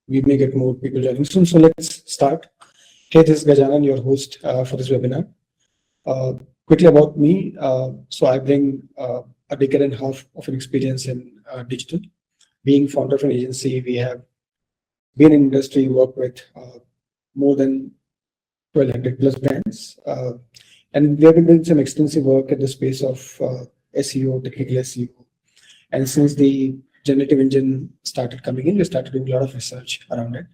we may get more people joining soon. So let's start. Hey, this is Gajanan, your host for this webinar. Quickly about me. So I bring a decade and a half of an experience in digital. Being founder of an agency, we have been in industry, worked with more than 1,200 plus brands. And we have been doing some extensive work in the space of SEO, technical SEO. And since the generative engine started coming in, we started doing a lot of research around it.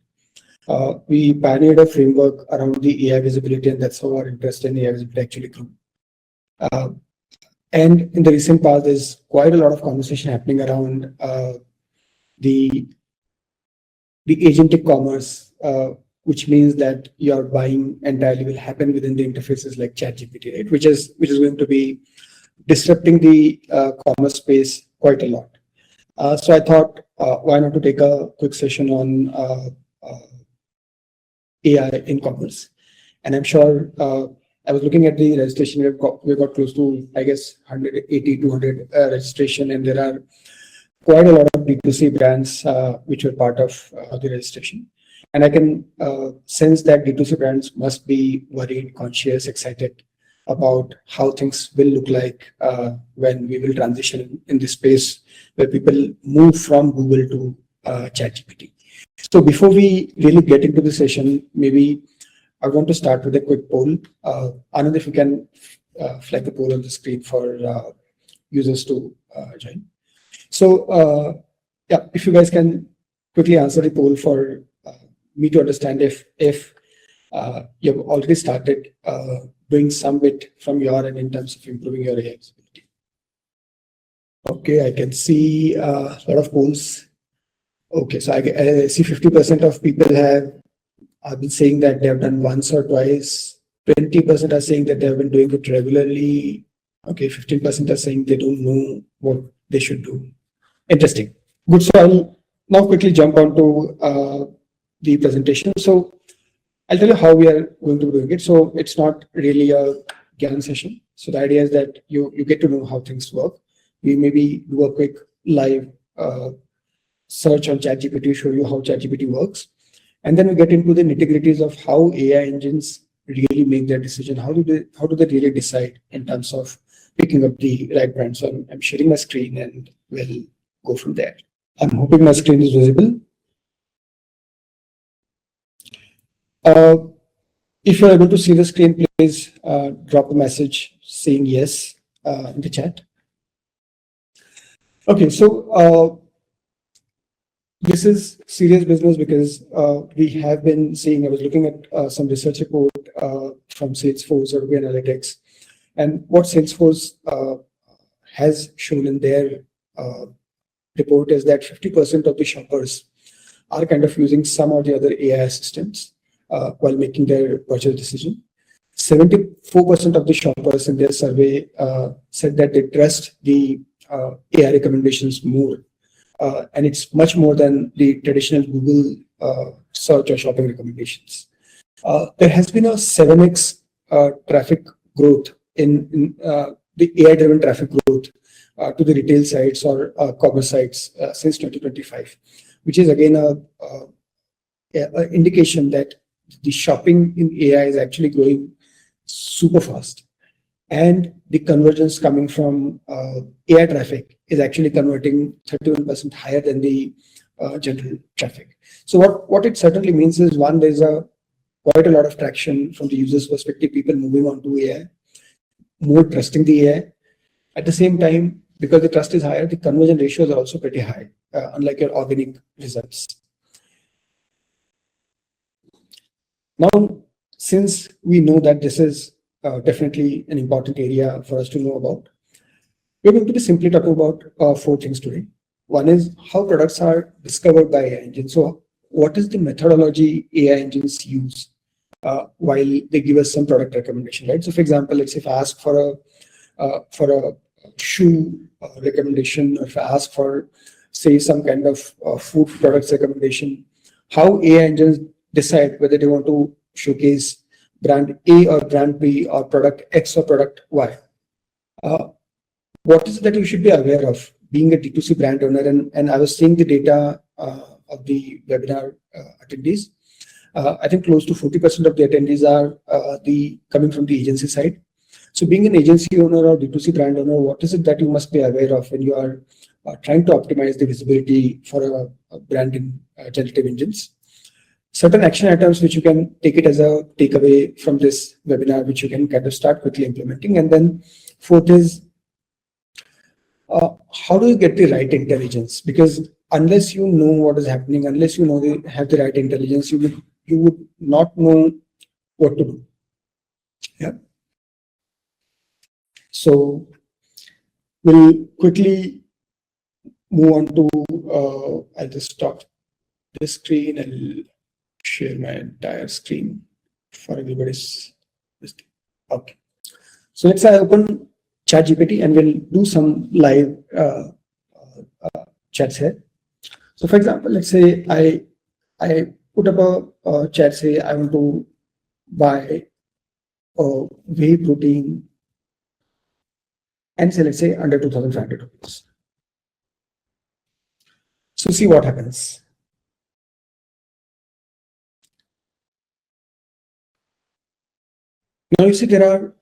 We pioneered a framework around the AI visibility, and that's how our interest in AI visibility actually grew. And in the recent past, there's quite a lot of conversation happening around the agentic commerce, which means that your buying entirely will happen within the interfaces like ChatGPT, right? Which is going to be disrupting the commerce space quite a lot. So I thought, why not to take a quick session on AI in commerce. And I'm sure I was looking at the registration, we got close to, I guess, 180, 200 registration, and there are quite a lot of D2C brands which were part of the registration. And I can sense that D2C brands must be worried, conscious, excited about how things will look like when we will transition in this space where people move from Google to ChatGPT. So before we really get into the session, maybe I want to start with a quick poll. Anand, if you can flag the poll on the screen for users to join. So yeah, if you guys can quickly answer the poll for me to understand if you've already started doing some bit from your end in terms of improving your AI visibility. Okay, I can see a lot of polls. Okay, so I see 50% of people have been saying that they have done once or twice. 20% are saying that they have been doing it regularly. Okay, 15% are saying they don't know what they should do. Interesting. Good. So I'll now quickly jump onto the presentation. So I'll tell you how we are going to be doing it. So it's not really a Gyan session. So the idea is that you get to know how things work. We maybe do a quick live search on ChatGPT, show you how ChatGPT works. And then we get into the nitty-gritties of how AI engines really make their decision. How do they really decide in terms of picking up the right brand? So I'm sharing my screen and we'll go from there. I'm hoping my screen is visible. If you're able to see the screen, please drop a message saying yes in the chat. Okay, so this is serious business because we have been seeing, I was looking at some research report from Salesforce or Google Analytics, and what Salesforce has shown in their report is that 50% of the shoppers are kind of using some or the other AI assistants while making their purchase decision. 74% of the shoppers in their survey said that they trust the AI recommendations more. And it's much more than the traditional Google search or shopping recommendations. There has been a 7x traffic growth in the AI-driven traffic growth to the retail sites or commerce sites since 2025, which is again an indication that the shopping in AI is actually growing super fast. And the convergence coming from AI traffic is actually converting 31% higher than the general traffic. So what it certainly means is, one, there's quite a lot of traction from the user's perspective, people moving on to AI, more trusting the AI. At the same time, because the trust is higher, the conversion ratios are also pretty high, unlike your organic results. Now, since we know that this is definitely an important area for us to know about, we're going to be simply talking about 4 things today. One is how products are discovered by AI engines. So what is the methodology AI engines use while they give us some product recommendation, right? So for example, let's say if I ask for a shoe recommendation, or if I ask for, say, some kind of food products recommendation, how AI engines decide whether they want to showcase brand A or brand B or product X or product Y. What is it that you should be aware of being a D2C brand owner? And I was seeing the data of the webinar attendees. I think close to 40% of the attendees are coming from the agency side. So being an agency owner or D2C brand owner, what is it that you must be aware of when you are trying to optimize the visibility for a brand in generative engines? Certain action items which you can take it as a takeaway from this webinar, which you can kind of start quickly implementing. And then fourth is, how do you get the right intelligence? Because unless you know what is happening, unless you know they have the right intelligence, you would not know what to do. Yeah. So we'll quickly move on to, I'll just stop this screen and share my entire screen for everybody's listening. Okay. So let's open ChatGPT and we'll do some live chats here. So for example, let's say I put up a chat, say I want to buy whey protein and say, let's say under 2,500 rupees. So see what happens. Now you see there are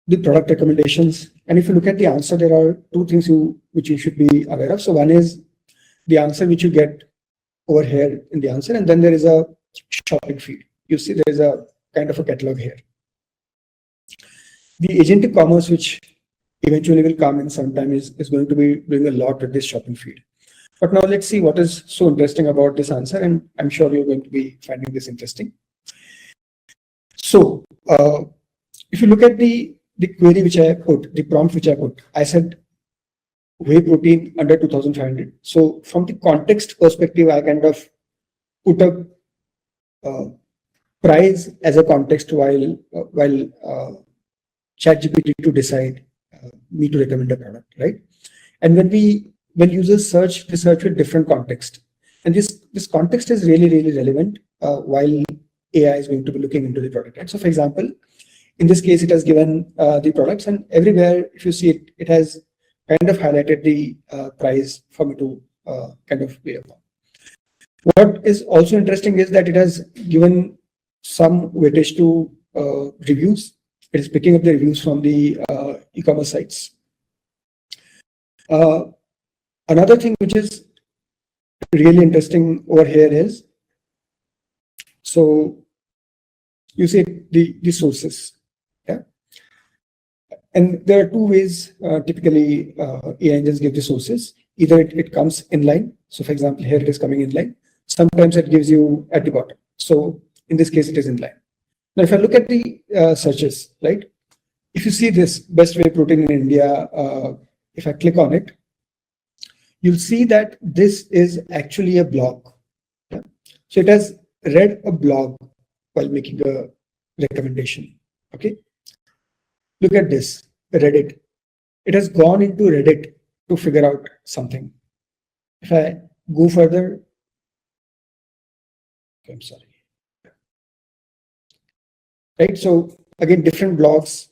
the product recommendations, and if you look at the answer, there are two things which you should be aware of. So one is the answer which you get over here in the answer, and then there is a shopping feed. You see there is a kind of a catalog here. The agentic commerce, which eventually will come in some time, is going to be doing a lot with this shopping feed. But now let's see what is so interesting about this answer, and I'm sure you're going to be finding this interesting. So if you look at the query which I put, the prompt which I put, I said whey protein under 2,500. So from the context perspective, I kind of put a price as a context while ChatGPT to decide me to recommend a product, right? And when users search, they search with different context, and this context is really relevant while AI is going to be looking into the product, right? So for example, in this case, it has given the products, and everywhere, if you see it, it has kind of highlighted the price for me to kind of pay upon. What is also interesting is that it has given some weightage to reviews. It is picking up the reviews from the e-commerce sites. Another thing which is really interesting over here is, so you see the sources. Yeah. And there are two ways typically AI engines give the sources. Either it comes inline. So for example, here it is coming inline. Sometimes it gives you at the bottom. So in this case, it is inline. Now, if I look at the searches, right? If you see this best whey protein in India, if I click on it, you'll see that this is actually a blog. Yeah? So it has read a blog while making a recommendation. Okay. Look at this, Reddit. It has gone into Reddit to figure out something. If I go further, I'm sorry. Right. So again, different blogs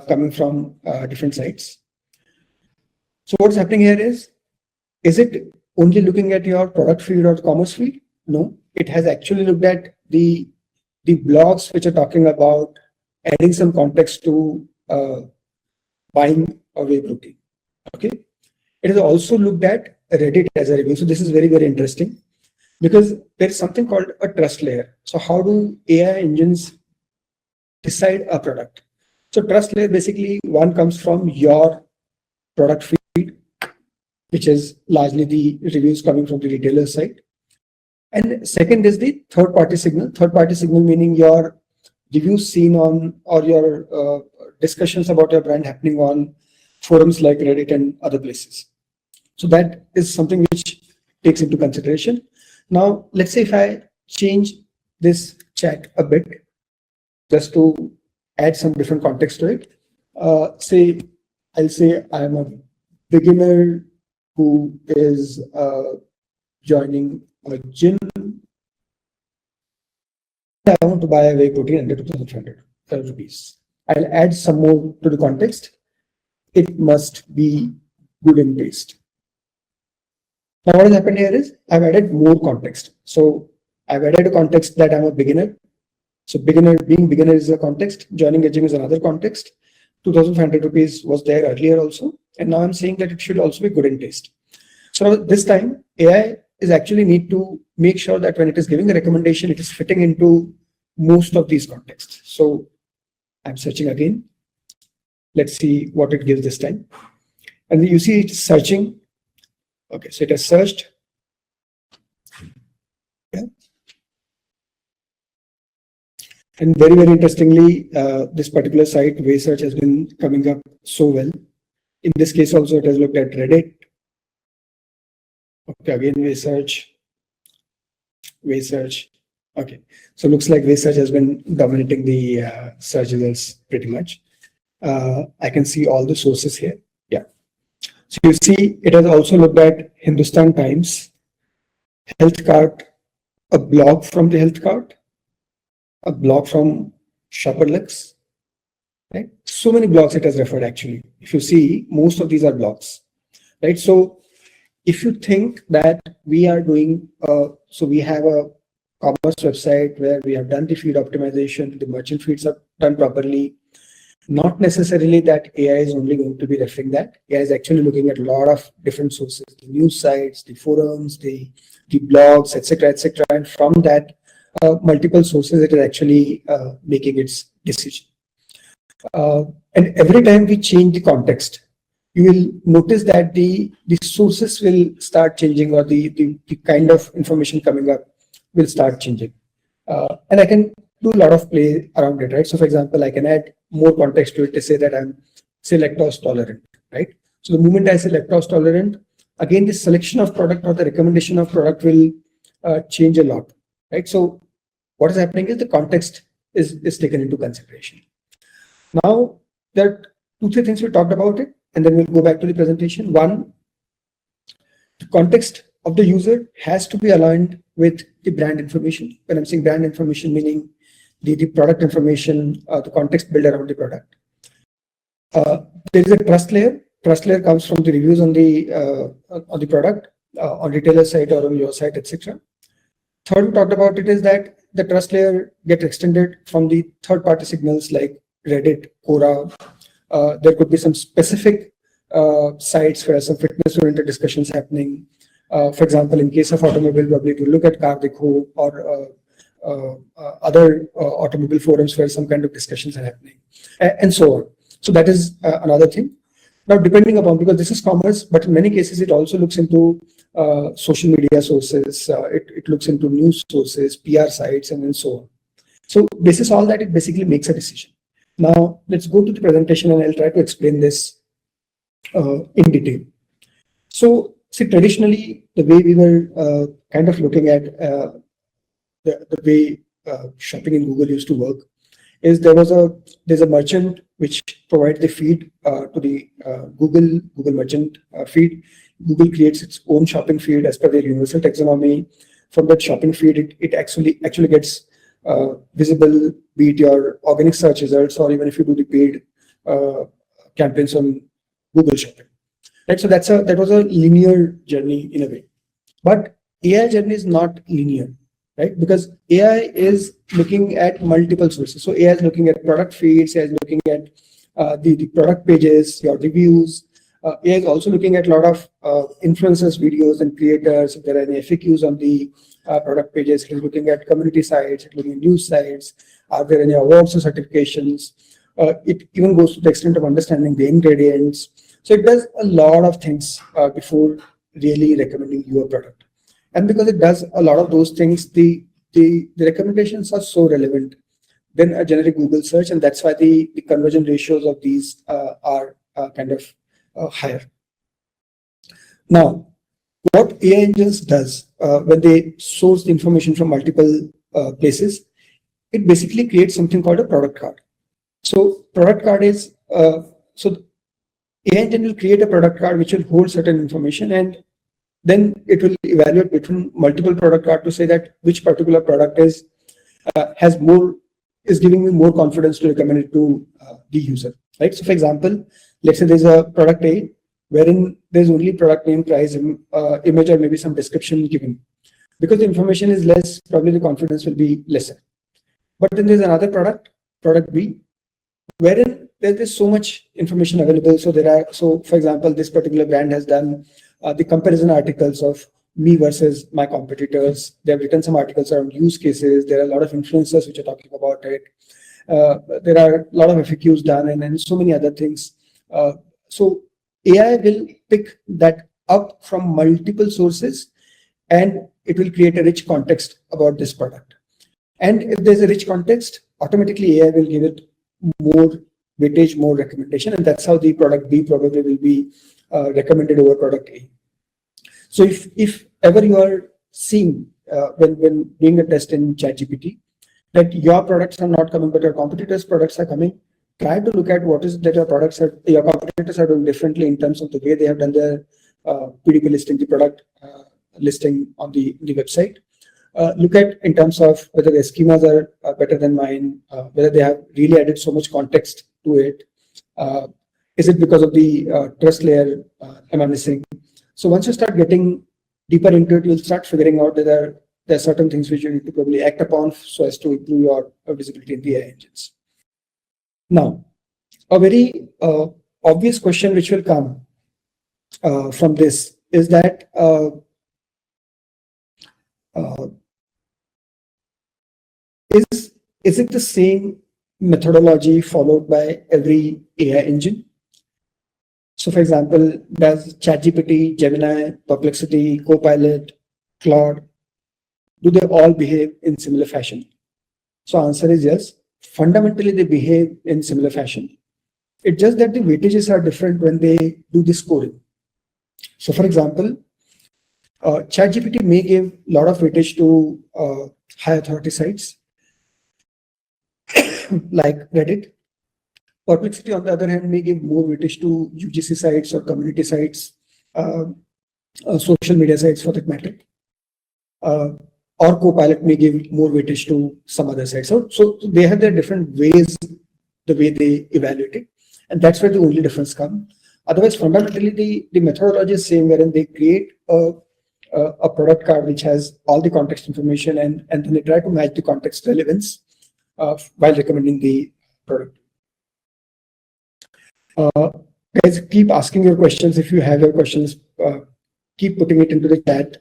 coming from different sites. So what's happening here is it only looking at your product feed or commerce feed? No, it has actually looked at the blogs which are talking about adding some context to buying a whey protein. Okay. It has also looked at Reddit as a review. So this is very interesting because there is something called a trust layer. So how do AI engines decide a product? So trust layer, basically one comes from your product feed, which is largely the reviews coming from the retailer side. And second is the third party signal. Third party signal meaning your reviews seen on, or your discussions about your brand happening on forums like Reddit and other places. So that is something which takes into consideration. Now, let's say if I change this chat a bit, just to add some different context to it. I'll say I'm a beginner who is joining a gym. I want to buy a whey protein under 2,500 rupees. I'll add some more to the context. It must be good in taste. Now what has happened here is I've added more context. So I've added a context that I'm a beginner. So being beginner is a context, joining a gym is another context. 2,500 rupees was there earlier also. And now I'm saying that it should also be good in taste. So this time AI is actually need to make sure that when it is giving a recommendation, it is fitting into most of these contexts. So I'm searching again. Let's see what it gives this time. And you see it's searching. Okay, so it has searched. Yeah. And very, very interestingly, this particular site, Waysearch, has been coming up so well. In this case also, it has looked at Reddit. Okay, again, Waysearch. Okay, so looks like Waysearch has been dominating the search results pretty much. I can see all the sources here. Yeah. So you see, it has also looked at Hindustan Times, Health Cart, a blog from the Health Cart, a blog from Shopperlux, right? So many blogs it has referred actually. If you see, most of these are blogs, right? So if you think that we are doing, so we have a commerce website where we have done the feed optimization, the merchant feeds are done properly, not necessarily that AI is only going to be referring that. AI is actually looking at a lot of different sources, the news sites, the forums, the blogs, etc., etc. And from that, multiple sources, it is actually making its decision. And every time we change the context, you will notice that the sources will start changing, or the kind of information coming up will start changing. And I can do a lot of play around it, right? So for example, I can add more context to it to say that I'm, say, lactose tolerant, right? So the moment I say lactose tolerant, again, the selection of product or the recommendation of product will change a lot, right? So what is happening is the context is taken into consideration. Now, there are 2-3 things we talked about it, and then we'll go back to the presentation. One, the context of the user has to be aligned with the brand information. When I'm saying brand information, meaning the product information, the context built around the product. There is a trust layer. Trust layer comes from the reviews on the product, on retailer site or on your site, etc. Third, we talked about it is that the trust layer gets extended from the third-party signals like Reddit, Quora. There could be some specific sites where some fitness-oriented discussions happening. For example, in case of automobile, probably to look at Car Dekho or other automobile forums where some kind of discussions are happening, and so on. So that is another thing. Now, depending upon, because this is commerce, but in many cases, it also looks into social media sources, it looks into news sources, PR sites, and so on. So this is all that it basically makes a decision. Now, let's go to the presentation and I'll try to explain this in detail. So, see, traditionally, the way we were kind of looking at the way shopping in Google used to work is there's a merchant which provides the feed to the Google merchant feed. Google creates its own shopping feed as per their universal taxonomy. From that shopping feed, it actually gets visible, be it your organic search results, or even if you do the paid campaigns on Google Shopping. Right, so that was a linear journey in a way, but AI journey is not linear, right? Because AI is looking at multiple sources. So AI is looking at product feeds, AI is looking at the product pages, your reviews. AI is also looking at a lot of influencers, videos, and creators. If there are any FAQs on the product pages, it is looking at community sites, it's looking at news sites. Are there any awards or certifications? It even goes to the extent of understanding the ingredients. So it does a lot of things before really recommending you a product. And because it does a lot of those things, the recommendations are so relevant than a generic Google search, and that's why the conversion ratios of these are kind of higher. Now, what AI engines does when they source the information from multiple places, it basically creates something called a product card. So product card is, so AI engine will create a product card which will hold certain information, and then it will evaluate between multiple product card to say that which particular product is giving me more confidence to recommend it to the user, right? So for example, let's say there's a product A wherein there's only product name, price, image, or maybe some description given. Because the information is less, probably the confidence will be lesser. But then there's another product B, wherein there's so much information available. So for example, this particular brand has done the comparison articles of me versus my competitors. They've written some articles around use cases. There are a lot of influencers which are talking about it. There are a lot of FAQs done and so many other things. So AI will pick that up from multiple sources, and it will create a rich context about this product. And if there's a rich context, automatically AI will give it more weightage, more recommendation, and that's how the product B probably will be recommended over product A. So if ever you are seeing when doing a test in ChatGPT that your products are not coming, but your competitors' products are coming, try to look at what is that your competitors are doing differently in terms of the way they have done their PDP listing, the product listing on the website. Look at in terms of whether the schemas are better than mine, whether they have really added so much context to it. Is it because of the trust layer am I missing? So once you start getting deeper into it, you'll start figuring out that there are certain things which you need to probably act upon so as to improve your visibility in the AI engines. Now, a very obvious question which will come from this is that is it the same methodology followed by every AI engine? So for example, does ChatGPT, Gemini, Perplexity, Copilot, Claude, do they all behave in similar fashion? So answer is yes. Fundamentally, they behave in similar fashion. It's just that the weightages are different when they do the scoring. So for example, ChatGPT may give a lot of weightage to high authority sites like Reddit. Perplexity, on the other hand, may give more weightage to UGC sites or community sites, social media sites for that matter. Or Copilot may give more weightage to some other sites. So they have their different ways, the way they evaluate it. And that's where the only difference comes. Otherwise, fundamentally, the methodology is same, wherein they create a product card which has all the context information and then they try to match the context relevance while recommending the product. Guys, keep asking your questions. If you have your questions, keep putting it into the chat.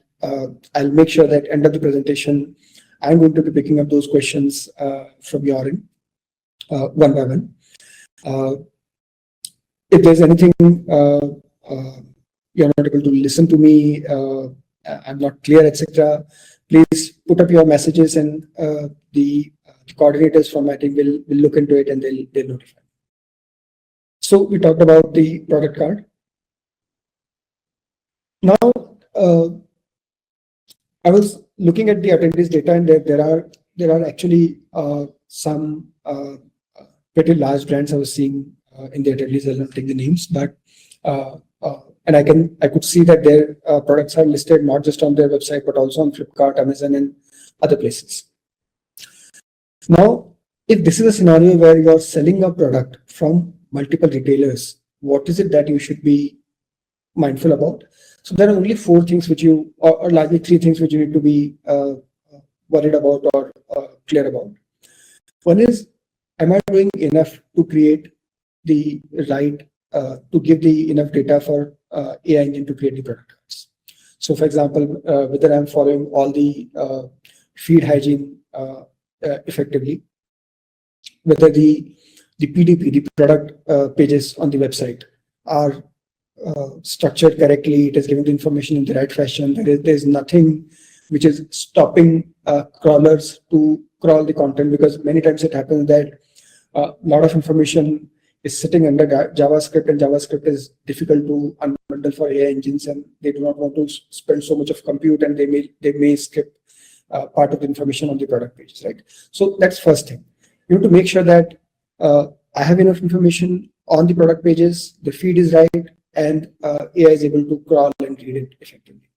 I'll make sure that end of the presentation, I'm going to be picking up those questions from your end, one by one. If there's anything you're not able to listen to me, I'm not clear, etc., please put up your messages and the coordinators from my team will look into it and they'll notify. So we talked about the product card. Now, I was looking at the attendees data, and there are actually some pretty large brands I was seeing in the attendees. I'll not take the names, but and I could see that their products are listed not just on their website but also on Flipkart, Amazon, and other places. Now, if this is a scenario where you are selling a product from multiple retailers, what is it that you should be mindful about? So there are only four things which you, or largely three things which you need to be worried about or clear about. One is, am I doing enough to create the right, to give the enough data for AI engine to create the product cards? So for example, whether I'm following all the feed hygiene effectively, whether the PDP, the product pages on the website are structured correctly, it is giving the information in the right fashion, there's nothing which is stopping crawlers to crawl the content, because many times it happens that a lot of information is sitting under JavaScript, and JavaScript is difficult to unbundle for AI engines, and they do not want to spend so much of compute, and they may skip part of the information on the product pages, right? So that's first thing. You have to make sure that I have enough information on the product pages, the feed is right, and AI is able to crawl and read it effectively.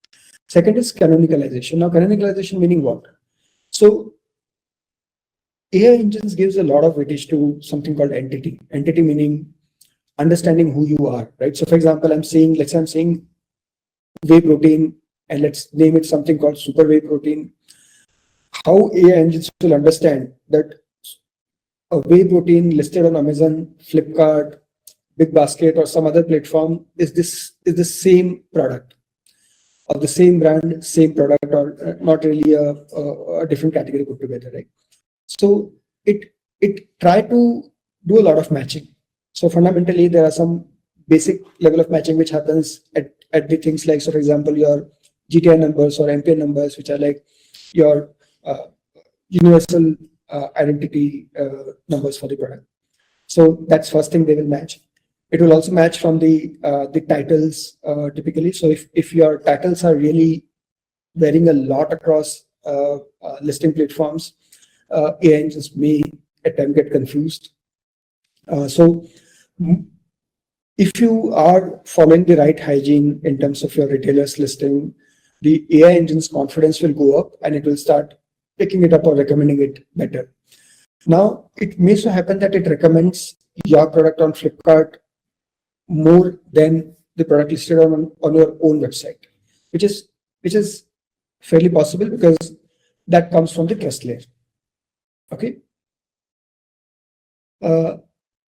Second is canonicalization. Now, canonicalization meaning what? So AI engines gives a lot of weightage to something called entity. Entity meaning understanding who you are, right? So for example, let's say I'm saying whey protein, and let's name it something called super whey protein. How AI engines will understand that a whey protein listed on Amazon, Flipkart, Big Basket, or some other platform is the same product, or the same brand, same product, or not really a different category put together, right? So it try to do a lot of matching. So fundamentally, there are some basic level of matching which happens at the things like, so for example, your GTI numbers or MPN numbers, which are like your universal identity numbers for the product. So that's first thing they will match. It will also match from the titles typically. So if your titles are really varying a lot across listing platforms, AI engines may at times get confused. So if you are following the right hygiene in terms of your retailer's listing, the AI engine's confidence will go up and it will start picking it up or recommending it better. Now, it may so happen that it recommends your product on Flipkart more than the product listed on your own website, which is fairly possible because that comes from the trust layer. Okay.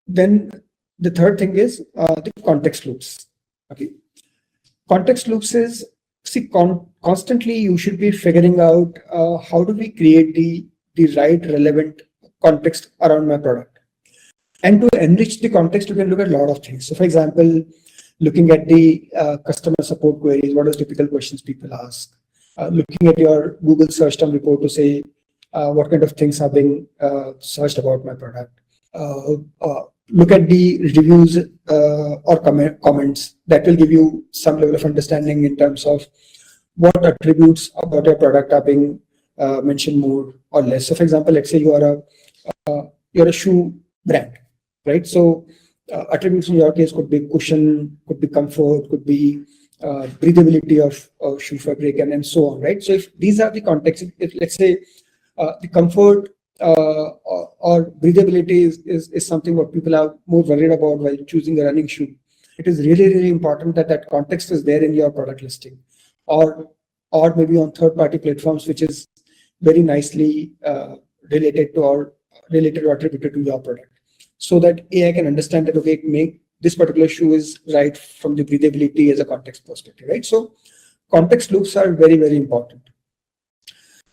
Then the third thing is the context loops. Okay. Context loops is, constantly you should be figuring out how do we create the right relevant context around my product. And to enrich the context, you can look at a lot of things. So for example, looking at the customer support queries, what are typical questions people ask? Looking at your Google search term report to say what kind of things are being searched about my product. Look at the reviews or comments that will give you some level of understanding in terms of what attributes about your product are being mentioned more or less. So for example, let's say you're a shoe brand, right? So attributes in your case could be cushion, could be comfort, could be breathability of shoe fabric, and so on, right? So if these are the contexts, if let's say the comfort or breathability is something what people are more worried about while choosing a running shoe, it is really important that context is there in your product listing, or maybe on third-party platforms, which is very nicely related to or attributed to your product, so that AI can understand that, okay, make this particular shoe is right from the breathability as a context perspective, right? So context loops are very, very important.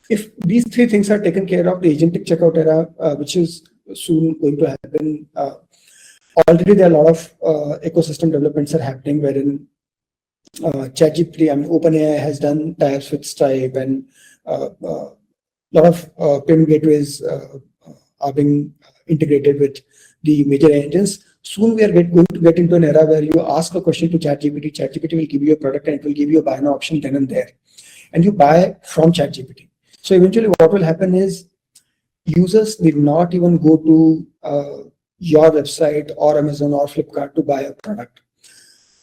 If these three things are taken care of, the agentic checkout era, which is soon going to happen, already there are a lot of ecosystem developments are happening wherein ChatGPT, I mean, OpenAI has done tie-ups with Stripe, and a lot of payment gateways are being integrated with the major engines. Soon we are going to get into an era where you ask a question to ChatGPT, ChatGPT will give you a product and it will give you a buy now option then and there, and you buy from ChatGPT. So eventually what will happen is users need not even go to your website or Amazon or Flipkart to buy a product.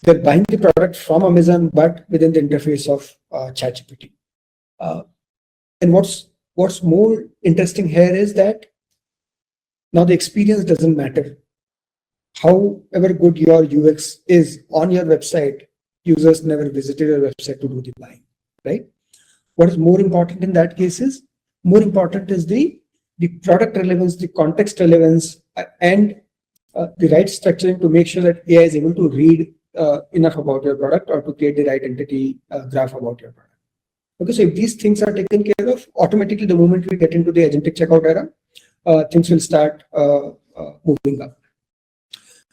They're buying the product from Amazon, but within the interface of ChatGPT. And what's more interesting here is that now the experience doesn't matter. However good your UX is on your website, users never visited your website to do the buying, right? What is more important in that case is, more important is the product relevance, the context relevance, and the right structuring to make sure that AI is able to read enough about your product or to create the right entity graph about your product. Okay, so if these things are taken care of, automatically the moment we get into the agentic checkout era, things will start moving up.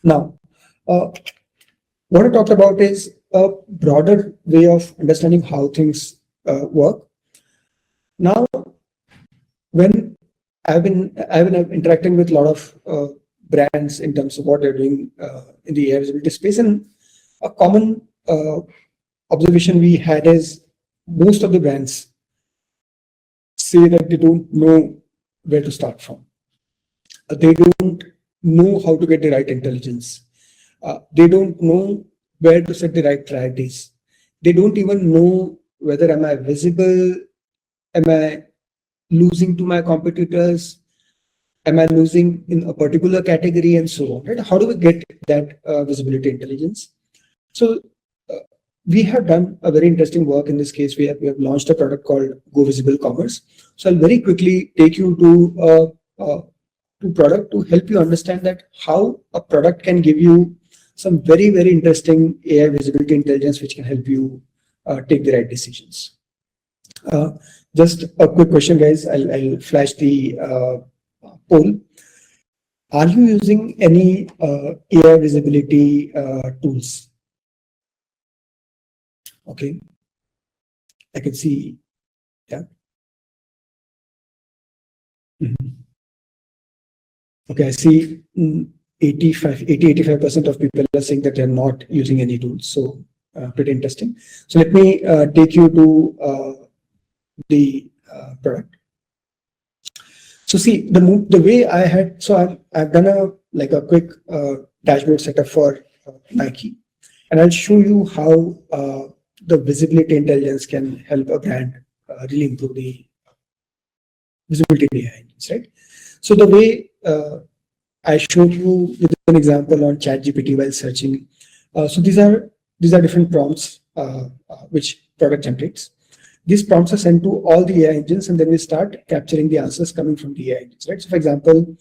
Now, what I talked about is a broader way of understanding how things work. Now, when I've been interacting with a lot of brands in terms of what they're doing in the AI visibility space, and a common observation we had is most of the brands say that they don't know where to start from. They don't know how to get the right intelligence. They don't know where to set the right priorities. They don't even know whether am I visible, am I losing to my competitors, Am I losing in a particular category, and so on, right? How do we get that visibility intelligence? So we have done a very interesting work in this case. We have launched a product called GoVISIBLE Commerce. So I'll very quickly take you to product to help you understand that how a product can give you some very, very interesting AI visibility intelligence, which can help you take the right decisions. Just a quick question, guys. I'll flash the poll. Are you using any AI visibility tools? Okay, I can see, yeah. Okay, I see 85% of people are saying that they're not using any tools. So pretty interesting. So let me take you to the product. So see the way I had, so I've done a quick dashboard setup for Nike, and I'll show you how the visibility intelligence can help a brand really improve the visibility behind it, right? So the way I showed you with an example on ChatGPT while searching. So these are different prompts which product generates. These prompts are sent to all the AI engines, and then we start capturing the answers coming from the AI engines, right? So for example,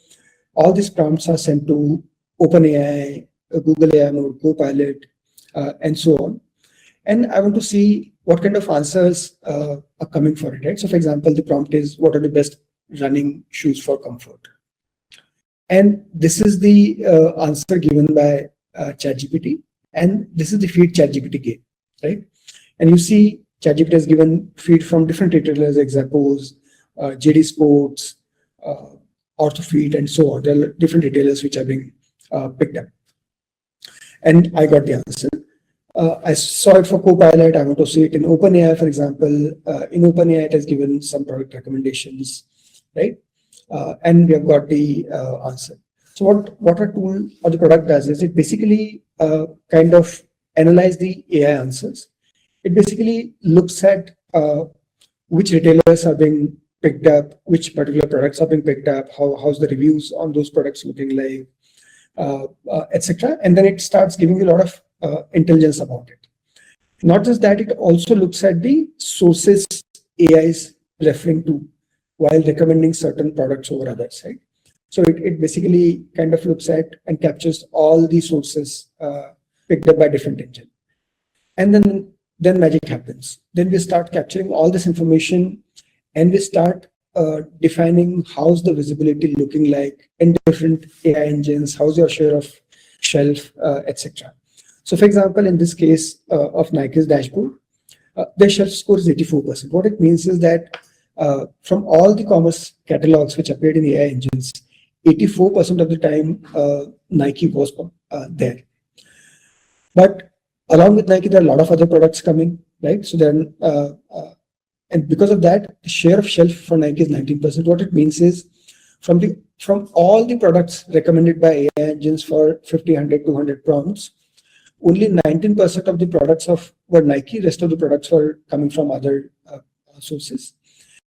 all these prompts are sent to OpenAI, Google AI Mode, Copilot, and so on. And I want to see what kind of answers are coming for it, right? So for example, the prompt is, what are the best running shoes for comfort? And this is the answer given by ChatGPT, and this is the feed ChatGPT gave, right? And you see ChatGPT has given feed from different retailers like Zappos, JD Sports, Orthofeed, and so on. There are different retailers which are being picked up. And I got the answer. I saw it for Copilot. I want to see it in OpenAI, for example. In OpenAI, it has given some product recommendations, right? And we have got the answer. So what a tool or the product does is it basically kind of analyze the AI answers. It basically looks at which retailers are being picked up, which particular products are being picked up, how's the reviews on those products looking like, etc. And then it starts giving you a lot of intelligence about it. Not just that, it also looks at the sources AI is referring to while recommending certain products over others, right? So it basically kind of looks at and captures all the sources picked up by different engine. And then magic happens. Then we start capturing all this information, and we start defining how's the visibility looking like in different AI engines, how's your share of shelf, etc. So for example, in this case of Nike's dashboard, their shelf score is 84%. What it means is that from all the commerce catalogs which appeared in the AI engines, 84% of the time Nike was there. But along with Nike, there are a lot of other products coming, right? So then, and because of that, the share of shelf for Nike is 19%. What it means is from all the products recommended by AI engines for 50, 100, 200 prompts, only 19% of the products were Nike. Rest of the products were coming from other sources.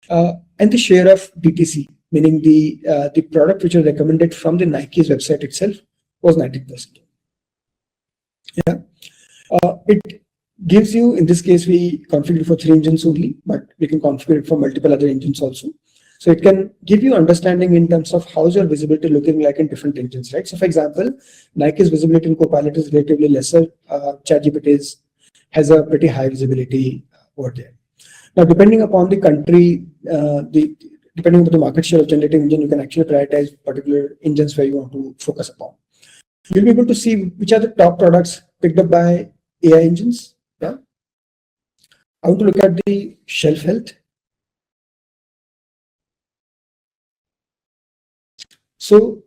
And the share of DTC, meaning the product which was recommended from the Nike's website itself, was 19%. Yeah. It gives you, in this case, we configured for 3 engines only, but we can configure it for multiple other engines also. So it can give you understanding in terms of how's your visibility looking like in different engines, right? So for example, Nike's visibility in Copilot is relatively lesser. ChatGPT has a pretty high visibility over there. Now, depending upon the country, depending on the market share of generative engine, you can actually prioritize particular engines where you want to focus upon. You'll be able to see which are the top products picked up by AI engines. Yeah. I want to look at the shelf health. So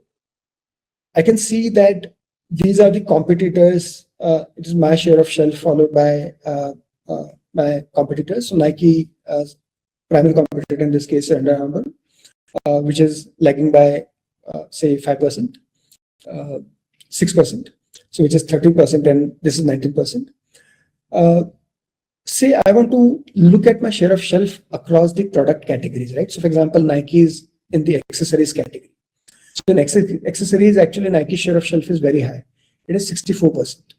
I can see that these are the competitors. It is my share of shelf followed by my competitors. So Nike, primary competitor in this case, Under Armour, which is lagging by say 5%, 6%. So which is 13%, and this is 19%. Say I want to look at my share of shelf across the product categories, right? So for example, Nike is in the accessories category. So in accessories, actually Nike share of shelf is very high. It is 64%.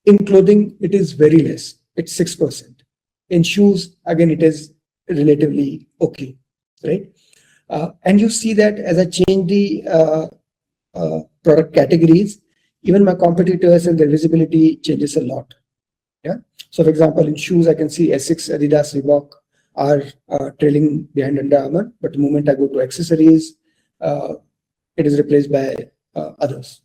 In clothing, it is very less. It's 6%. In shoes, again, it is relatively okay, right? And you see that as I change the product categories, even my competitors and their visibility changes a lot. Yeah. So for example, in shoes, I can see Essex, Adidas, Reebok are trailing behind Under Armour, but the moment I go to accessories, it is replaced by others.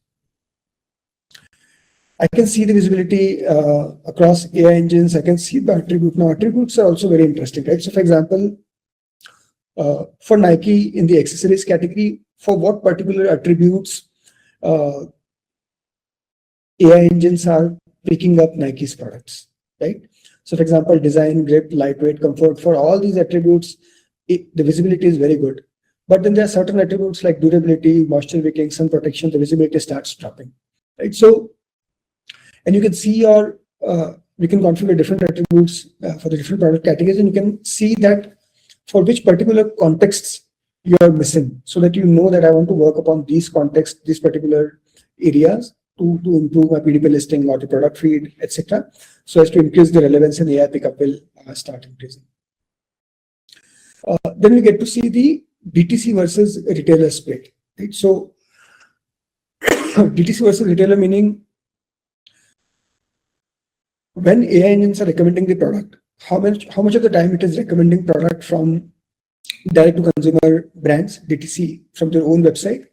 I can see the visibility across AI engines. I can see the attribute. Now, attributes are also very interesting, right? So for example, for Nike in the accessories category, for what particular attributes AI engines are picking up Nike's products, right? So for example, design, grip, lightweight, comfort, for all these attributes, the visibility is very good. But then there are certain attributes like durability, moisture wicking, sun protection, the visibility starts dropping, right? So, and you can see your, we can configure different attributes for the different product categories, and you can see that for which particular contexts you are missing, so that you know that I want to work upon these contexts, these particular areas to improve my PDP listing or the product feed, etc. So as to increase the relevance, and AI pickup will start increasing. Then we get to see the DTC versus retailer split, right? So DTC versus retailer meaning when AI engines are recommending the product, how much of the time it is recommending product from direct to consumer brands, DTC, from their own website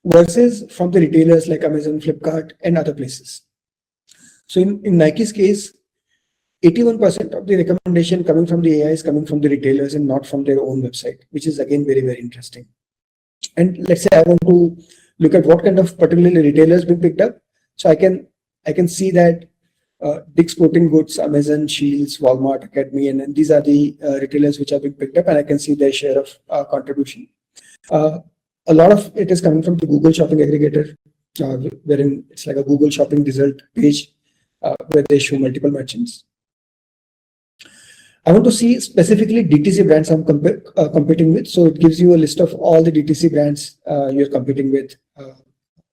versus from the retailers like Amazon, Flipkart, and other places. So in Nike's case, 81% of the recommendation coming from the AI is coming from the retailers and not from their own website, which is again very, very interesting. And let's say I want to look at what kind of particularly retailers being picked up. So I can see that Dick's Sporting Goods, Amazon, Shields, Walmart, Academy, and these are the retailers which are being picked up, and I can see their share of contribution. A lot of it is coming from the Google Shopping Aggregator, wherein it's like a Google Shopping result page where they show multiple merchants. I want to see specifically DTC brands I'm competing with. So it gives you a list of all the DTC brands you're competing with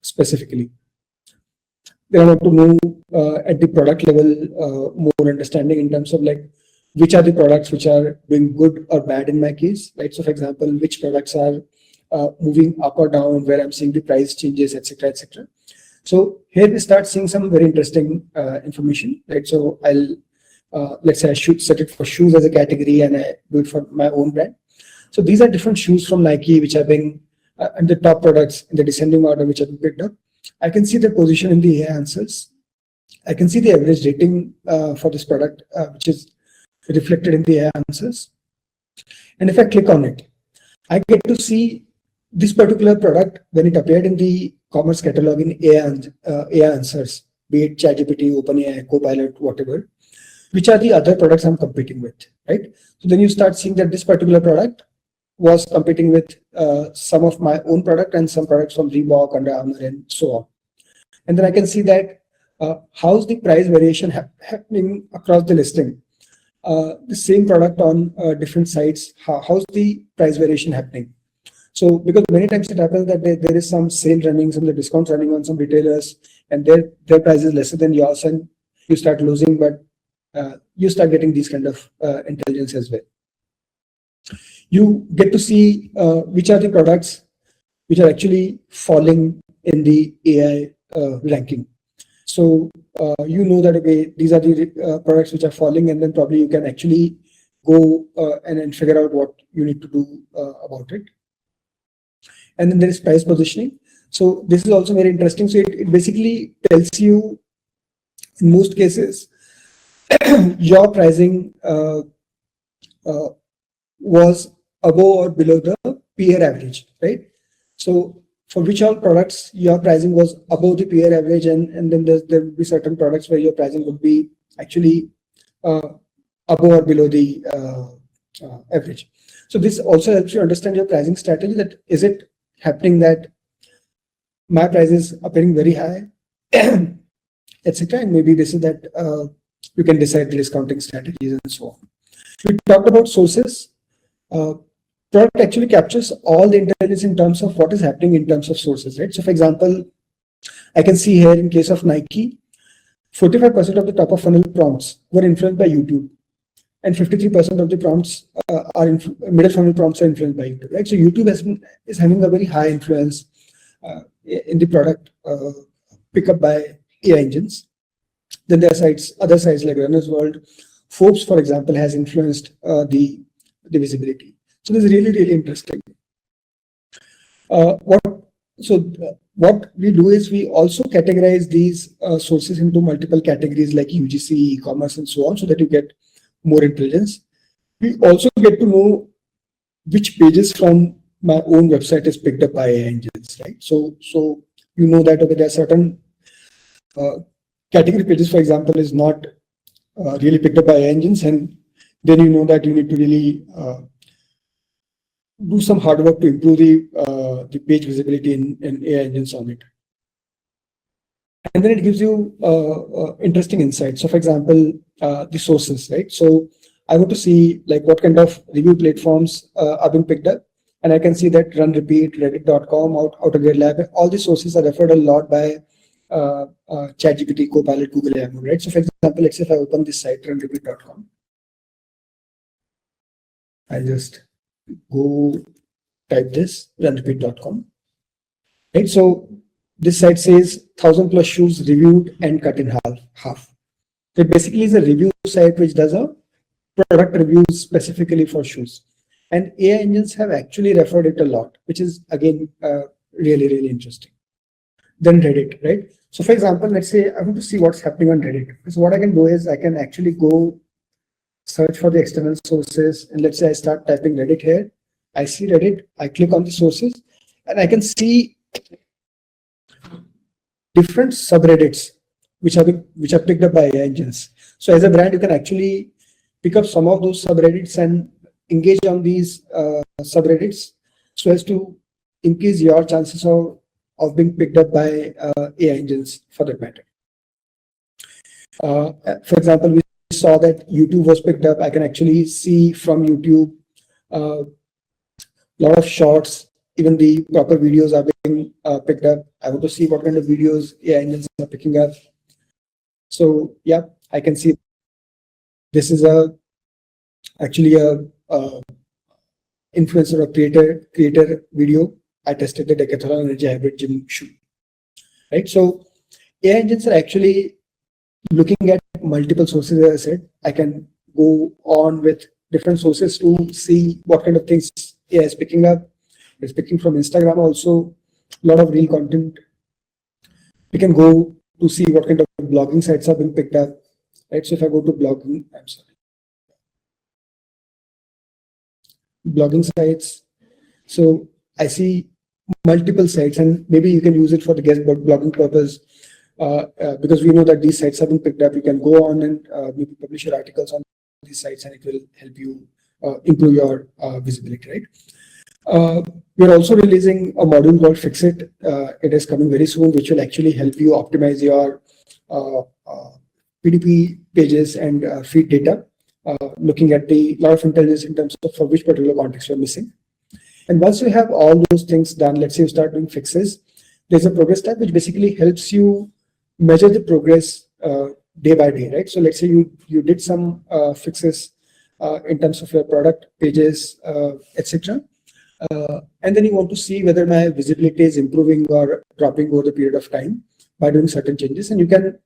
specifically. Then I want to move at the product level, more understanding in terms of like which are the products which are doing good or bad in my case, right? So for example, which products are moving up or down, where I'm seeing the price changes, etc., etc. So here we start seeing some very interesting information, right? So I'll let's say I should set it for shoes as a category, and I do it for my own brand. So these are different shoes from Nike which are being and the top products in the descending order which have been picked up. I can see the position in the AI answers. I can see the average rating for this product, which is reflected in the AI answers. And if I click on it, I get to see this particular product when it appeared in the commerce catalog in AI answers, be it ChatGPT, OpenAI, Copilot, whatever, which are the other products I'm competing with, right? So then you start seeing that this particular product was competing with some of my own product and some products from Reebok, Under Armour, and so on. And then I can see that how's the price variation happening across the listing. The same product on different sites, how's the price variation happening? So because many times it happens that there is some sale running, some of the discounts running on some retailers, and their price is lesser than yours, and you start losing, but you start getting these kind of intelligence as well. You get to see which are the products which are actually falling in the AI ranking. So you know that, okay, these are the products which are falling, and then probably you can actually go and figure out what you need to do about it. And then there is price positioning. So this is also very interesting. So it basically tells you, in most cases, your pricing was above or below the peer average, right? So for which all products your pricing was above the peer average, and then there will be certain products where your pricing would be actually above or below the average. So this also helps you understand your pricing strategy, that is it happening that my price is appearing very high, etc. And maybe this is that you can decide the discounting strategies and so on. We talked about sources. product actually captures all the intelligence in terms of what is happening in terms of sources, right? So for example, I can see here in case of Nike, 45% of the top of funnel prompts were influenced by YouTube, and 53% of the prompts middle funnel prompts are influenced by YouTube, right? So YouTube is having a very high influence in the product pickup by AI engines. Then there are other sites like Runner's World. Forbes, for example, has influenced the visibility. So this is really, really interesting. What we do is we also categorize these sources into multiple categories like UGC, e-commerce, and so on, so that you get more intelligence. We also get to know which pages from my own website is picked up by AI engines, right? So you know that, okay, there are certain category pages, for example, is not really picked up by AI engines, and then you know that you need to really do some hard work to improve the page visibility in AI engines on it. And then it gives you interesting insights. So for example, the sources, right? So I want to see like what kind of review platforms are being picked up. And I can see that Run Repeat, Reddit.com, AutoGuideLab, all these sources are referred a lot by ChatGPT, Copilot, Google AI, right? So for example, let's say if I open this site, runrepeat.com, I just go type this, runrepeat.com, right? So this site says 1,000+ shoes reviewed and cut in half. So it basically is a review site which does a product reviews specifically for shoes. And AI engines have actually referred it a lot, which is again really, really interesting. Then Reddit, right? So for example, let's say I want to see what's happening on Reddit. So what I can do is I can actually go search for the external sources, and let's say I start typing Reddit here. I see Reddit, I click on the sources, and I can see different subreddits which are picked up by AI engines. So as a brand, you can actually pick up some of those subreddits and engage on these subreddits so as to increase your chances of being picked up by AI engines for that matter. For example, we saw that YouTube was picked up. I can actually see from YouTube a lot of shorts, even the proper videos are being picked up. I want to see what kind of videos AI engines are picking up. So yeah, I can see this is actually a influencer or creator video. I tested the Decathlon Energy Hybrid Gym shoe, right? So AI engines are actually looking at multiple sources. As I said, I can go on with different sources to see what kind of things AI is picking up. It's picking from Instagram also, a lot of real content. We can go to see what kind of blogging sites are being picked up, right? So if I go to blogging sites, so I see multiple sites, and maybe you can use it for the guest blogging purpose because we know that these sites have been picked up. You can go on and maybe publish your articles on these sites, and it will help you improve your visibility, right? We're also releasing a module called Fix It. It is coming very soon, which will actually help you optimize your PDP pages and feed data, looking at the lot of intelligence in terms of for which particular context you're missing. And once you have all those things done, let's say you start doing fixes, there's a progress tab which basically helps you measure the progress day by day, right? So let's say you did some fixes in terms of your product pages, etc. And then you want to see whether my visibility is improving or dropping over the period of time by doing certain changes, and you can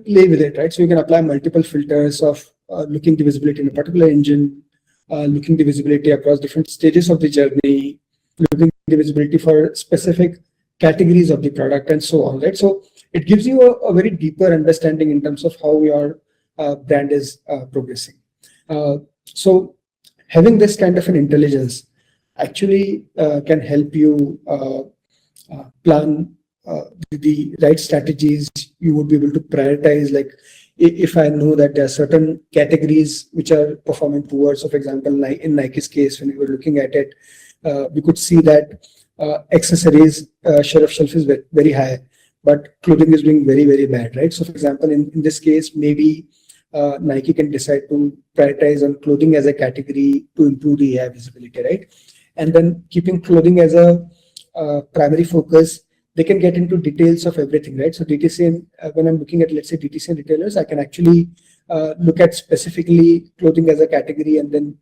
play with it, right? So you can apply multiple filters of looking the visibility in a particular engine, looking the visibility across different stages of the journey, looking the visibility for specific categories of the product, and so on, right? So it gives you a very deeper understanding in terms of how your brand is progressing. So having this kind of an intelligence actually can help you plan the right strategies. You would be able to prioritize, like if I know that there are certain categories which are performing poor. So for example, in Nike's case, when we were looking at it, we could see that accessories share of shelf is very high, but clothing is doing very, very bad, right? So for example, in this case, maybe Nike can decide to prioritize on clothing as a category to improve the AI visibility, right? And then keeping clothing as a primary focus, they can get into details of everything, right? So DTC, and when I'm looking at, let's say, DTC and retailers, I can actually look at specifically clothing as a category and then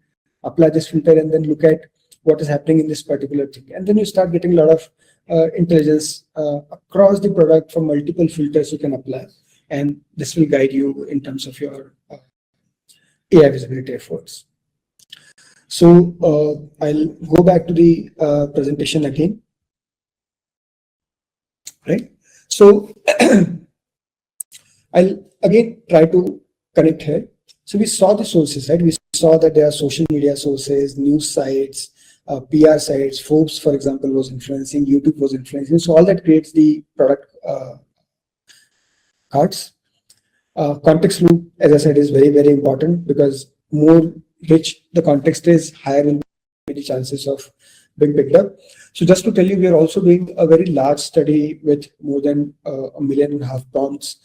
apply this filter and then look at what is happening in this particular thing. And then you start getting a lot of intelligence across the product from multiple filters you can apply. And this will guide you in terms of your AI visibility efforts. So I'll go back to the presentation again. Right. So I'll again try to connect here. So we saw the sources, right? We saw that there are social media sources, news sites, PR sites. Forbes, for example, was influencing. YouTube was influencing. So all that creates the product cards. Context loop, as I said, is very, very important, because more rich the context is, higher will be the chances of being picked up. So just to tell you, we are also doing a very large study with more than 1.5 million prompts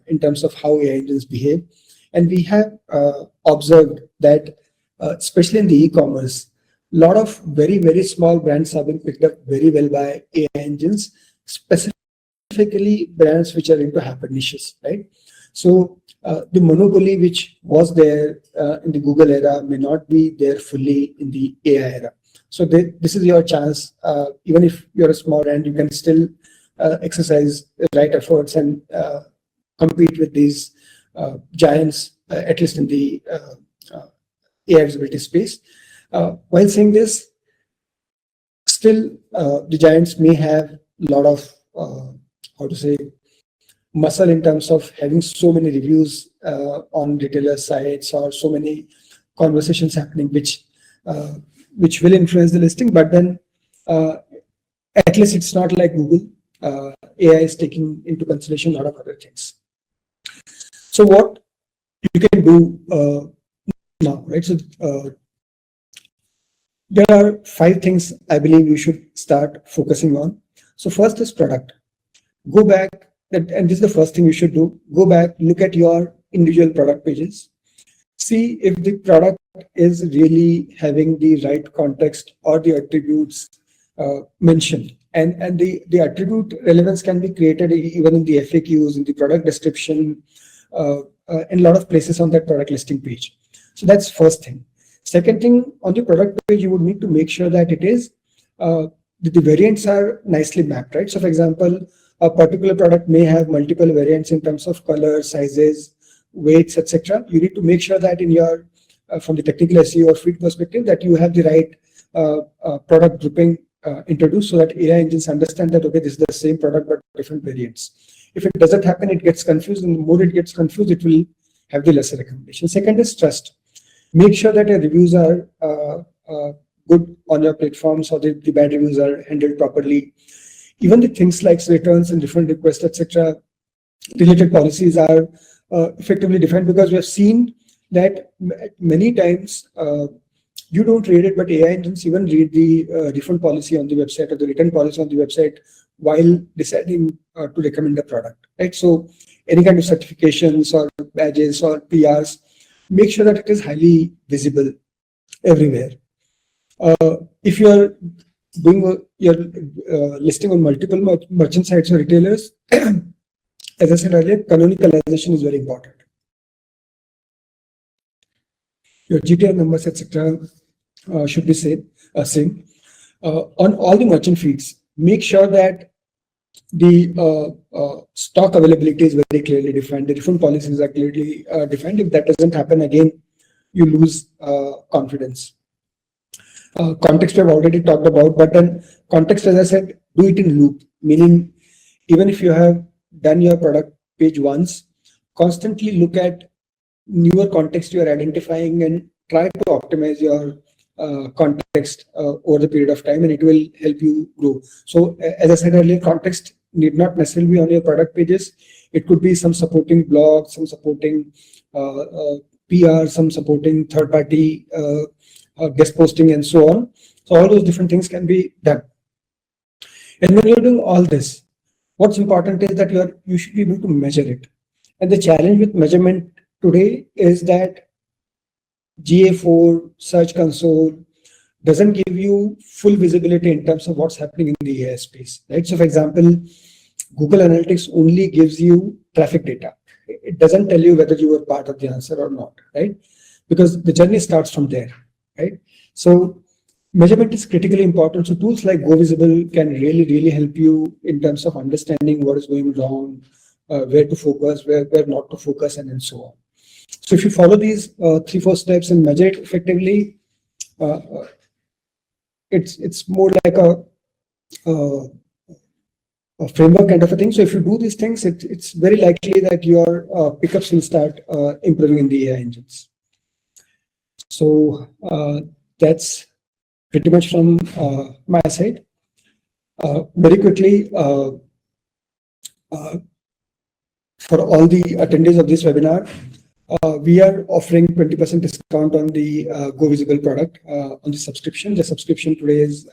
in terms of how AI engines behave. And we have observed that, especially in the e-commerce, a lot of very, very small brands have been picked up very well by AI engines, specifically brands which are into hyper niches, right? So the monopoly which was there in the Google era may not be there fully in the AI era. So this is your chance. Even if you're a small brand, you can still exercise the right efforts and compete with these giants, at least in the AI visibility space. While saying this, still the giants may have a lot of, how to say, muscle in terms of having so many reviews on retailer sites, or so many conversations happening, which will influence the listing. But then at least it's not like Google. AI is taking into consideration a lot of other things. So what you can do now, right? So there are 5 things I believe you should start focusing on. So first is product. Go back, and this is the first thing you should do. Go back, look at your individual product pages. See if the product is really having the right context or the attributes mentioned. And the attribute relevance can be created even in the FAQs, in the product description, in a lot of places on that product listing page. So that's first thing. Second thing, on the product page, you would need to make sure that it is the variants are nicely mapped, right? So for example, a particular product may have multiple variants in terms of color, sizes, weights, etc. You need to make sure that in your from the technical SEO or feed perspective, that you have the right product grouping introduced, so that AI engines understand that, okay, this is the same product but different variants. If it doesn't happen, it gets confused, and the more it gets confused, it will have the lesser recommendation. Second is trust. Make sure that your reviews are good on your platforms, or the bad reviews are handled properly. Even the things like returns and different requests, etc., related policies are effectively defined, because we have seen that many times you don't read it, but AI engines even read the refund policy on the website or the return policy on the website while deciding to recommend a product, right? So any kind of certifications or badges or PRs, make sure that it is highly visible everywhere. If you're doing your listing on multiple merchant sites or retailers, as I said earlier, canonicalization is very important. Your GTR numbers, etc., should be same. On all the merchant feeds, make sure that the stock availability is very clearly defined. The different policies are clearly defined. If that doesn't happen, again, you lose confidence. Context we have already talked about, but then context, as I said, do it in loop, meaning even if you have done your product page once, constantly look at newer context you are identifying and try to optimize your context over the period of time, and it will help you grow. So as I said earlier, context need not necessarily be on your product pages. It could be some supporting blog, some supporting PR, some supporting third-party guest posting, and so on. So all those different things can be done. And when you're doing all this, what's important is that you should be able to measure it. And the challenge with measurement today is that GA4 Search Console doesn't give you full visibility in terms of what's happening in the AI space, right? So for example, Google Analytics only gives you traffic data. It doesn't tell you whether you were part of the answer or not, right? Because the journey starts from there, right? So measurement is critically important. So tools like GoVISIBLE can really help you in terms of understanding what is going wrong, where to focus, where not to focus, and so on. So if you follow these 3-4 steps and measure it effectively, it's more like a framework kind of a thing. So if you do these things, it's very likely that your pickups will start improving in the AI engines. So that's pretty much from my side. Very quickly, for all the attendees of this webinar, we are offering 20% discount on the GoVISIBLE product on the subscription. The subscription today is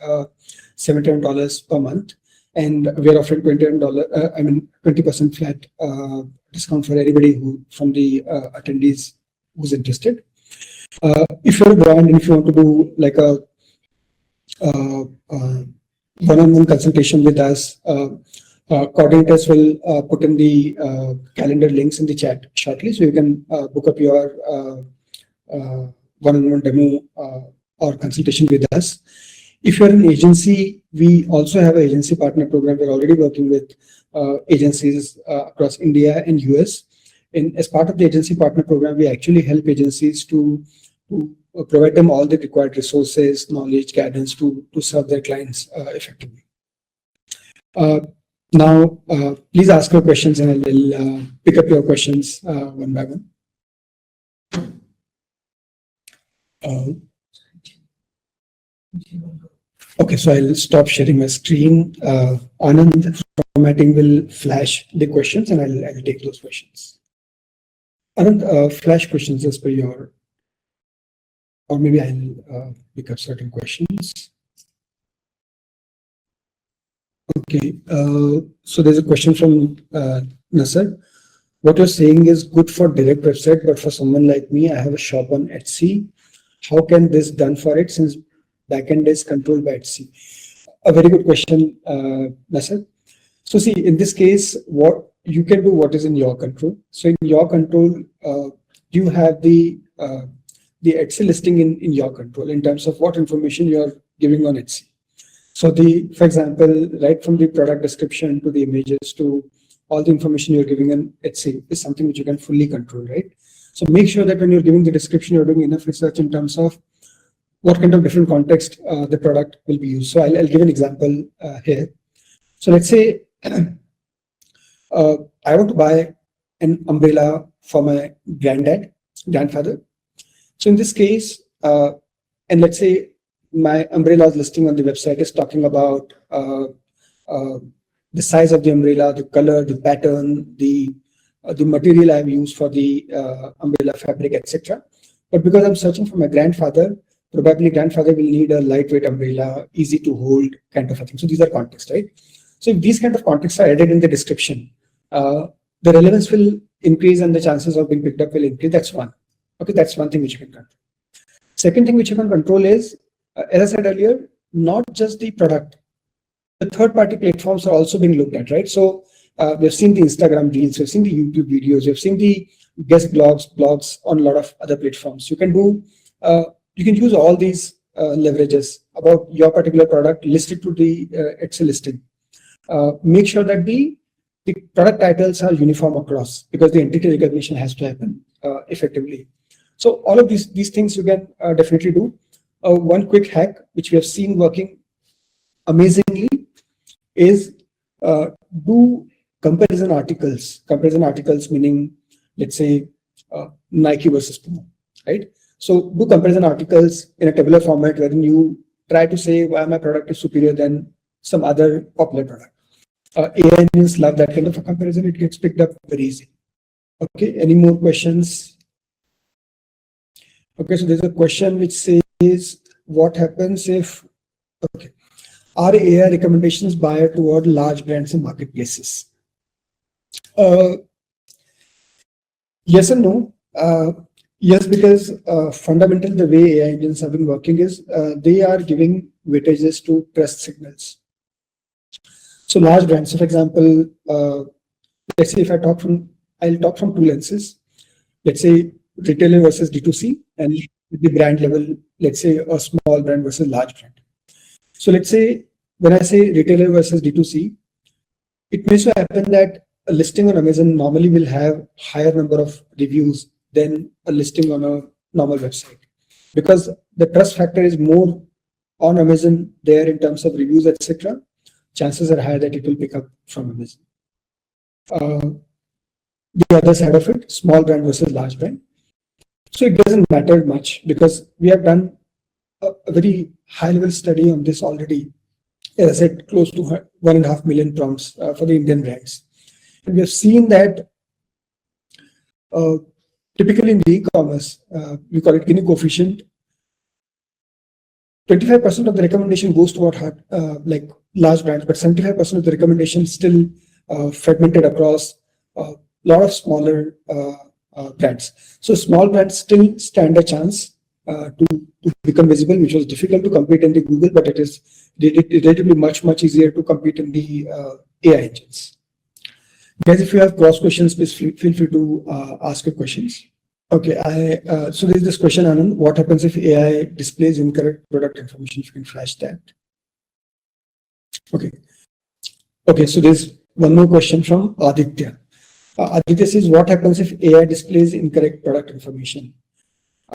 $71 per month, and we are offering $20 flat discount for anybody who from the attendees who's interested. If you're a brand and if you want to do like a one-on-one consultation with us, coordinators will put in the calendar links in the chat shortly, so you can book up your one-on-one demo or consultation with us. If you're an agency, we also have an agency partner program. We're already working with agencies across India and US. And as part of the agency partner program, we actually help agencies to provide them all the required resources, knowledge, guidance to serve their clients effectively. Now, please ask your questions and I'll pick up your questions one by one. Okay, so I'll stop sharing my screen. Anand formatting will flash the questions and I'll take those questions. Anand, flash questions as per your, or maybe I'll pick up certain questions. Okay, so there's a question from Nasser. What you're saying is good for direct website, but for someone like me, I have a shop on Etsy. How can this done for it since backend is controlled by Etsy? A very good question, Nasser. So see, in this case, what you can do, what is in your control. So in your control, you have the Etsy listing in your control in terms of what information you're giving on Etsy. So for example, right from the product description to the images to all the information you're giving on Etsy is something which you can fully control, right? So make sure that when you're giving the description, you're doing enough research in terms of what kind of different context the product will be used. So I'll give an example here. So let's say I want to buy an umbrella for my grandfather. So in this case, and let's say my umbrellas listing on the website is talking about the size of the umbrella, the color, the pattern, the material I've used for the umbrella fabric, etc. But because I'm searching for my grandfather, probably grandfather will need a lightweight umbrella, easy to hold kind of a thing. So these are contexts, right? So if these kind of contexts are added in the description, the relevance will increase and the chances of being picked up will increase. That's one. Okay, that's one thing which you can control. Second thing which you can control is, as I said earlier, not just the product. The third-party platforms are also being looked at, right? So we've seen the Instagram reels, we've seen the YouTube videos, we've seen the guest blogs on a lot of other platforms. You can do, you can use all these leverages about your particular product, list it to the Etsy listing. Make sure that the product titles are uniform across because the entity recognition has to happen effectively. So all of these things you can definitely do. One quick hack which we have seen working amazingly is do comparison articles. Comparison articles meaning, let's say, Nike versus Puma, right? So do comparison articles in a tabular format wherein you try to say why my product is superior than some other popular product. AI engines love that kind of a comparison. It gets picked up very easy. Okay, any more questions? Okay, so there's a question which says, what happens if, okay, are AI recommendations biased toward large brands and marketplaces? Yes and no. Yes, because fundamentally the way AI engines have been working is they are giving weightages to trust signals. So large brands, so for example, let's say if I'll talk from two lenses. Let's say retailer versus D2C, and the brand level, let's say a small brand versus large brand. So let's say when I say retailer versus D2C, it may so happen that a listing on Amazon normally will have higher number of reviews than a listing on a normal website, because the trust factor is more on Amazon there in terms of reviews, etc. Chances are higher that it will pick up from Amazon. The other side of it, small brand versus large brand. So it doesn't matter much because we have done a very high level study on this already. As I said, close to 1.5 million prompts for the Indian brands. And we have seen that typically in the e-commerce, we call it Gini coefficient. 25% of the recommendation goes toward like large brands, but 75% of the recommendation still fragmented across a lot of smaller brands. So small brands still stand a chance to become visible, which was difficult to compete in the Google, but it is relatively much easier to compete in the AI engines. Guys, if you have cross questions, please feel free to ask your questions. Okay, so there's this question, Anand. What happens if AI displays incorrect product information? If you can flash that. Okay, so there's one more question from Aditya. Aditya says, what happens if AI displays incorrect product information?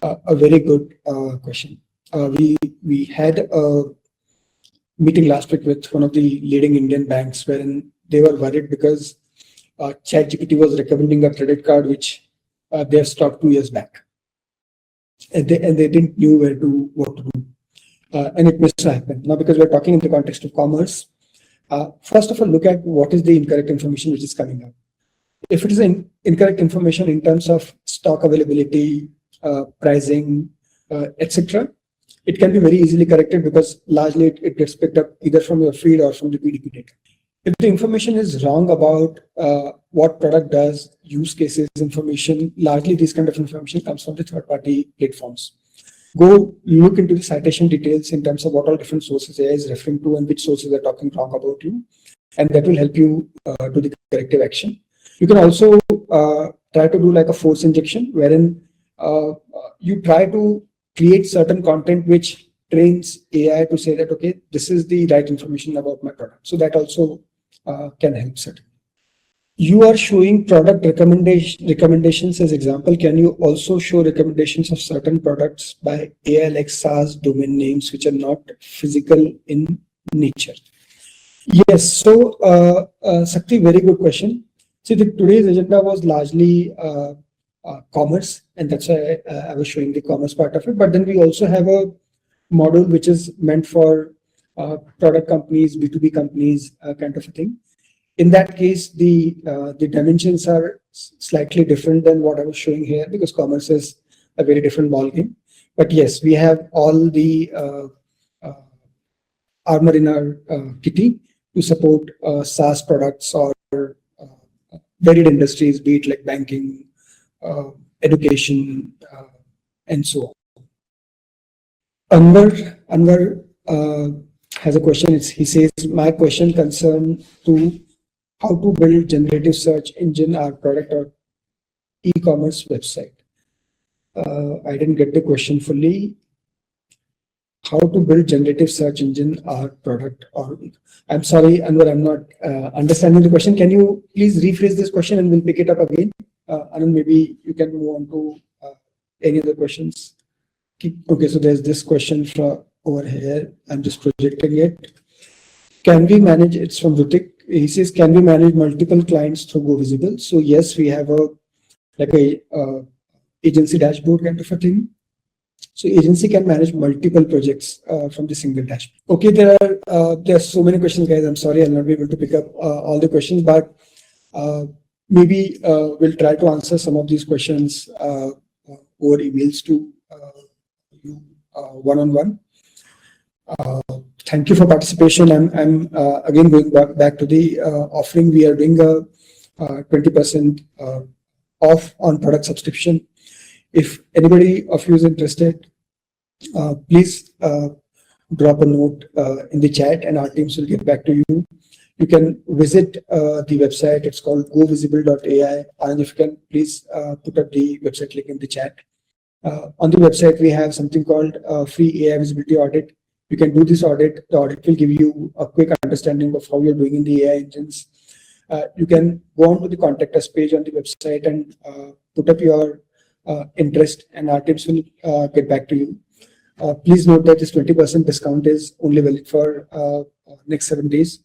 A very good question. We had a meeting last week with one of the leading Indian banks wherein they were worried because ChatGPT was recommending a credit card which they have stopped 2 years back, and they didn't know what to do, and it must happen now because we're talking in the context of commerce. First of all, look at what is the incorrect information which is coming up. If it is incorrect information in terms of stock availability, pricing, etc., it can be very easily corrected because largely it gets picked up either from your feed or from the PDP data. If the information is wrong about what product does, use cases information, largely this kind of information comes from the third-party platforms. Go look into the citation details in terms of what all different sources AI is referring to and which sources are talking wrong about you, and that will help you do the corrective action. You can also try to do like a force injection, wherein you try to create certain content which trains AI to say that, okay, this is the right information about my product. So that also can help certainly. You are showing product recommendations as example. Can you also show recommendations of certain products by AI like SaaS domain names which are not physical in nature? Yes. So Sakti, very good question. See, today's agenda was largely commerce, and that's why I was showing the commerce part of it. But then we also have a model which is meant for product companies, B2B companies, kind of a thing. In that case, the dimensions are slightly different than what I was showing here because commerce is a very different ballgame. But yes, we have all the armor in our kitty to support SaaS products or varied industries, be it like banking, education, and so on. Anwar has a question. He says, my question concern to how to build generative search engine or product or e-commerce website. I didn't get the question fully. How to build generative search engine or product or I'm sorry, Anwar, I'm not understanding the question. Can you please rephrase this question and we'll pick it up again? And maybe you can move on to any other questions. Okay, so there's this question from over here. I'm just projecting it. Can we manage, it's from Rutik. He says, can we manage multiple clients through GoVISIBLE? So yes, we have a agency dashboard kind of a thing. So agency can manage multiple projects from the single dashboard. Okay, there are so many questions, guys. I'm sorry, I'll not be able to pick up all the questions, but maybe we'll try to answer some of these questions over emails to you one-on-one. Thank you for participation. I'm again going back to the offering. We are doing a 20% off on product subscription. If anybody of you is interested, please drop a note in the chat and our teams will get back to you. You can visit the website. It's called govisible.ai. And if you can, please put up the website link in the chat. On the website, we have something called free AI visibility audit. You can do this audit. The audit will give you a quick understanding of how you're doing in the AI engines. You can go on to the contact us page on the website and put up your interest, and our teams will get back to you. Please note that this 20% discount is only valid for next 7 days.